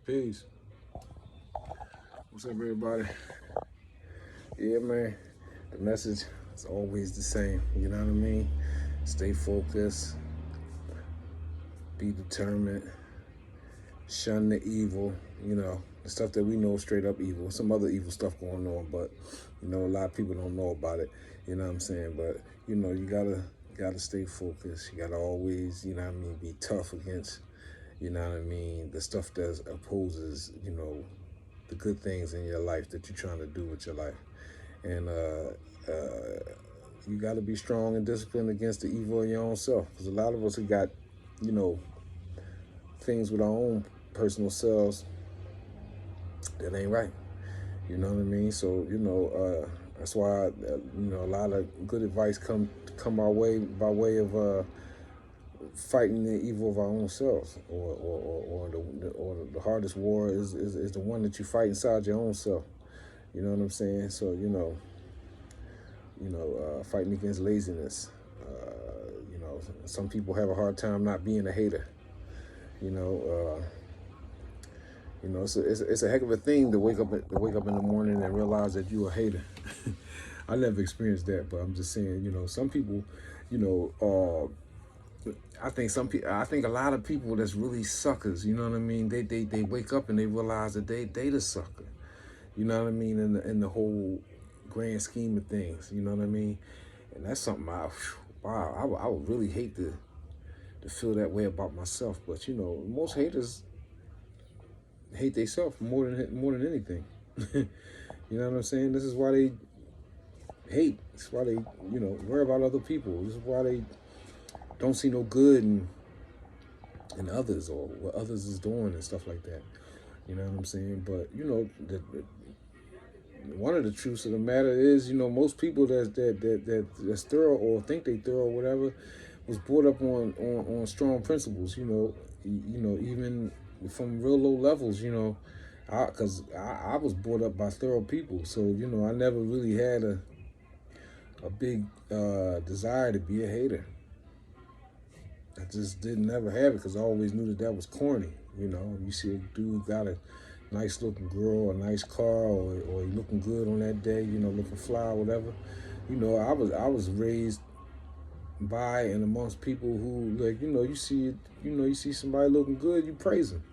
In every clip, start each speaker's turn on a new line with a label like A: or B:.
A: Peace. What's up, everybody? Yeah, man. The message is always the same. You know what I mean? Stay focused, be determined, shun the evil. You know, the stuff that we know straight up evil. Some other evil stuff going on, but a lot of people don't know about it. You know what I'm saying? But you gotta stay focused. You gotta always, be tough against, the stuff that opposes, the good things in your life that you're trying to do with your life. And you got to be strong and disciplined against the evil in your own self, because a lot of us have got, you know, things with our own personal selves that ain't right. You know what I mean? So that's why a lot of good advice come our way by way of fighting the evil of our own selves, or the hardest war is the one that you fight inside your own self. You know what I'm saying? So fighting against laziness. Some people have a hard time not being a hater. You know, it's a heck of a thing to wake up in the morning and realize that you're a hater. I never experienced that, but I'm just saying, some people, I think a lot of people that's really suckers. You know what I mean? They wake up and they realize that they the sucker. You know what I mean? In the whole grand scheme of things. You know what I mean? And that's something I would really hate to feel that way about myself. But most haters hate themselves more than anything. You know what I'm saying? This is why they hate. This is why they worry about other people. This is why they don't see no good in others, or what others is doing and stuff like that. You know what I'm saying? But one of the truths of the matter is, most people that's thorough or think they thorough or whatever was brought up on strong principles. Even from real low levels. Because I was brought up by thorough people, so I never really had a big desire to be a hater. I just didn't ever have it, because I always knew that was corny. You see a dude got a nice looking girl, a nice car, or he looking good on that day, looking fly, whatever. I was raised by and amongst people who, like, you see somebody looking good, you praise them.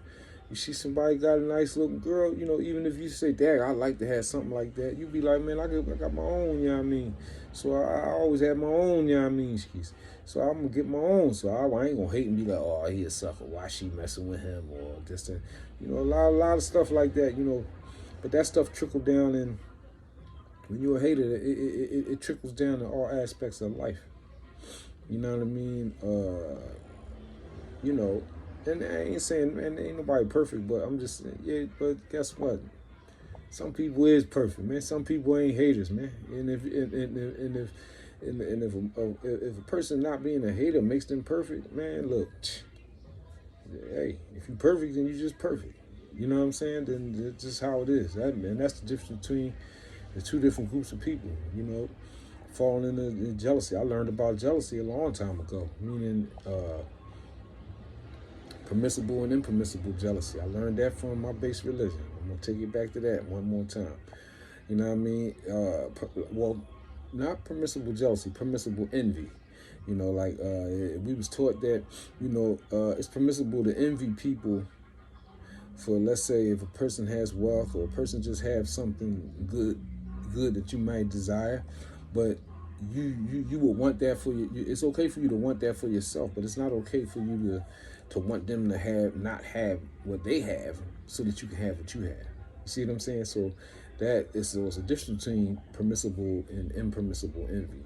A: You see somebody got a nice looking girl, even if you say, "Dad, I'd like to have something like that," you be like, "Man, I got my own," you know what I mean? So I always had my own, you know what I mean, skis. So I'm gonna get my own. So I ain't gonna hate and be like, "Oh, he a sucker. Why she messing with him?" Or just a lot of stuff like that, But that stuff trickled down, and when you're a hater, it trickles down to all aspects of life. You know what I mean? You know, and I ain't saying, man, ain't nobody perfect, but I'm just saying, yeah, but guess what? Some people is perfect, man. Some people ain't haters, man. And if a person not being a hater makes them perfect, man, look, hey, if you perfect, then you just perfect. You know what I'm saying? Then that's just how it is. And that's the difference between the two different groups of people. Falling into jealousy. I learned about jealousy a long time ago, meaning permissible and impermissible jealousy. I learned that from my base religion. I'm gonna take it back to that one more time. You know what I mean? Well, not permissible jealousy, permissible envy. We was taught that it's permissible to envy people for, let's say, if a person has wealth, or a person just have something good that you might desire, but you would want that for you. It's okay for you to want that for yourself, but it's not okay for you to want them to not have what they have, so that you can have what you have. You see what I'm saying? So there's a difference between permissible and impermissible envy.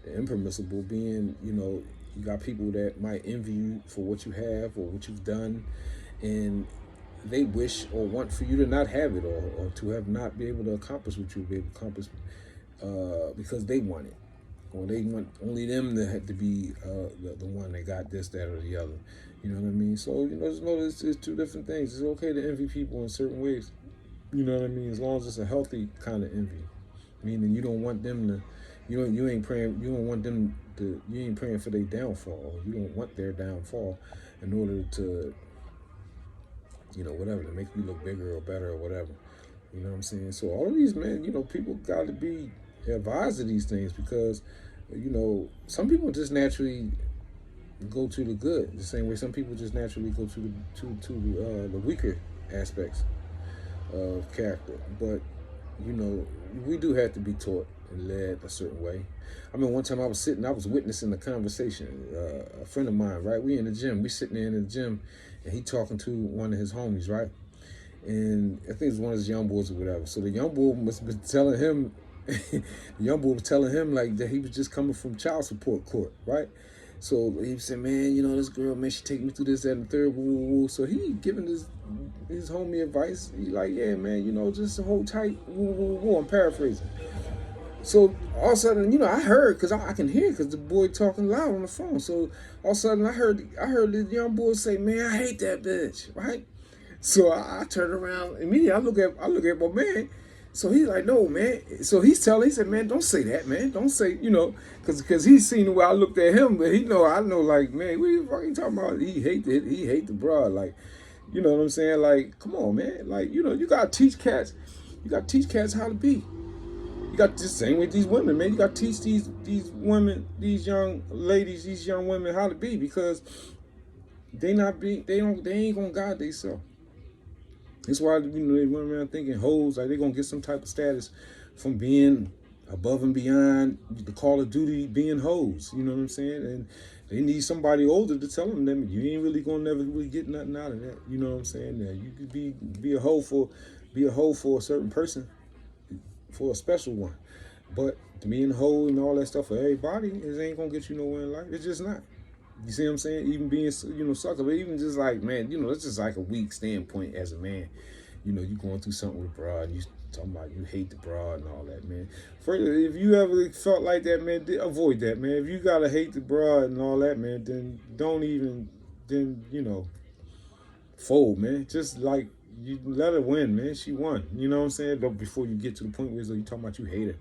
A: The impermissible being, you got people that might envy you for what you have or what you've done, and they wish or want for you to not have it, or to have not be able to accomplish what you'll be able to accomplish, because they want it, or they want only them to be the one that got this, that, or the other. You know what I mean? So just know it's two different things. It's okay to envy people in certain ways. You know what I mean? As long as it's a healthy kind of envy, meaning you don't want them to, you ain't praying, you don't want them to, you ain't praying for their downfall. You don't want their downfall in order to you know, whatever, to make me look bigger or better or whatever. You know what I'm saying? So all of these, man, you know, people got to be advised of these things because, you know, some people just naturally go to the good, the same way some people just naturally go to the weaker aspects of character. But you know, we do have to be taught and led a certain way. I mean, one time I was witnessing a conversation. A friend of mine, right? We in the gym, we sitting there in the gym, and he talking to one of his homies, right? And I think it was one of his young boys or whatever. So the young boy must have been telling him, the young boy was telling him like that he was just coming from child support court, right? So he said, man, you know, this girl, man, she take me through this, that, and the third, woo, woo, woo. So he giving his homie advice. He like, yeah, man, you know, just hold tight, woo, woo, woo. I'm paraphrasing. So all of a sudden, you know, I heard because I can hear because the boy talking loud on the phone. So all of a sudden, I heard the young boy say, "Man, I hate that bitch," right? So I turn around immediately. I look at my man. So he's like, "No, man." So he said, "Man, don't say that, man. Don't say, you know, because he's seen the way I looked at him, but I know, like, man, what are you fucking talking about? He hate the broad, like, you know what I'm saying? Like, come on, man. Like, you know, you gotta teach cats. You gotta teach cats how to be. You got the same with these women, man. You got to teach these women, these young ladies, these young women how to be because they ain't gonna guide themselves. That's why, you know, they run around thinking hoes like they gonna get some type of status from being above and beyond the Call of Duty being hoes. You know what I'm saying? And they need somebody older to tell them that you ain't really gonna never really get nothing out of that. You know what I'm saying? That you could be a hoe for a certain person, for a special one. But being whole and all that stuff for everybody, it ain't gonna get you nowhere in life. It's just not. You see what I'm saying? Even being, you know, sucker, but even just like, man, you know, it's just like a weak standpoint as a man. You know, you going through something with broad, and you talking about you hate the broad and all that, man. Further, if you ever felt like that, man, avoid that, man. If you gotta hate the broad and all that, man, then don't even, then, you know, fold, man. Just like, you let her win, man. She won. You know what I'm saying? But before you get to the point where you talking about you hate her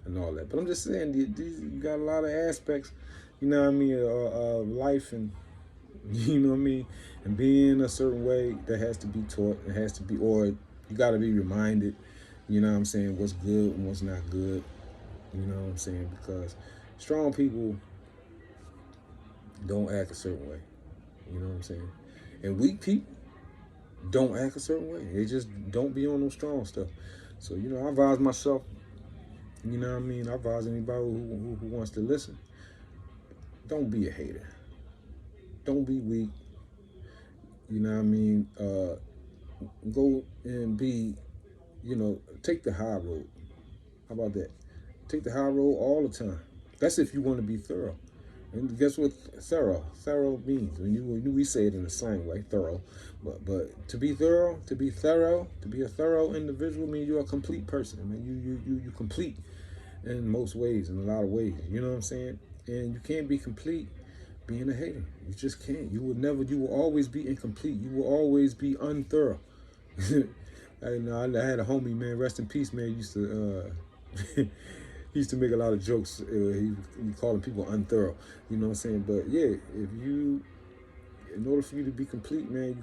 A: and all that. But I'm just saying, you got a lot of aspects, you know what I mean, life and, you know what I mean, and being a certain way that has to be taught. It has to be, or you got to be reminded, you know what I'm saying, what's good and what's not good. You know what I'm saying? Because strong people don't act a certain way. You know what I'm saying? And weak people don't act a certain way. They just don't be on no strong stuff. So, you know, I advise myself, you know what I mean? I advise anybody who wants to listen. Don't be a hater. Don't be weak. You know what I mean? Go and be, you know, take the high road. How about that? Take the high road all the time. That's if you want to be thorough. And guess what thorough means? When we say it in the slang way, thorough. But to be thorough, to be a thorough individual means you're a complete person. I mean, you complete in most ways, in a lot of ways. You know what I'm saying? And you can't be complete being a hater. You just can't. You will always be incomplete. You will always be unthorough. I had a homie, man, rest in peace, man, used to he used to make a lot of jokes. He calling people unthorough. You know what I'm saying? But yeah, in order for you to be complete, man, you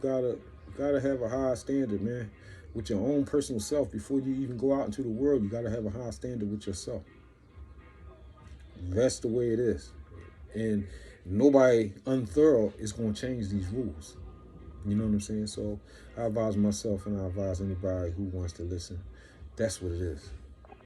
A: gotta have a high standard, man, with your own personal self. Before you even go out into the world, you gotta have a high standard with yourself. That's the way it is. And nobody unthorough is gonna change these rules. You know what I'm saying? So I advise myself and I advise anybody who wants to listen. That's what it is.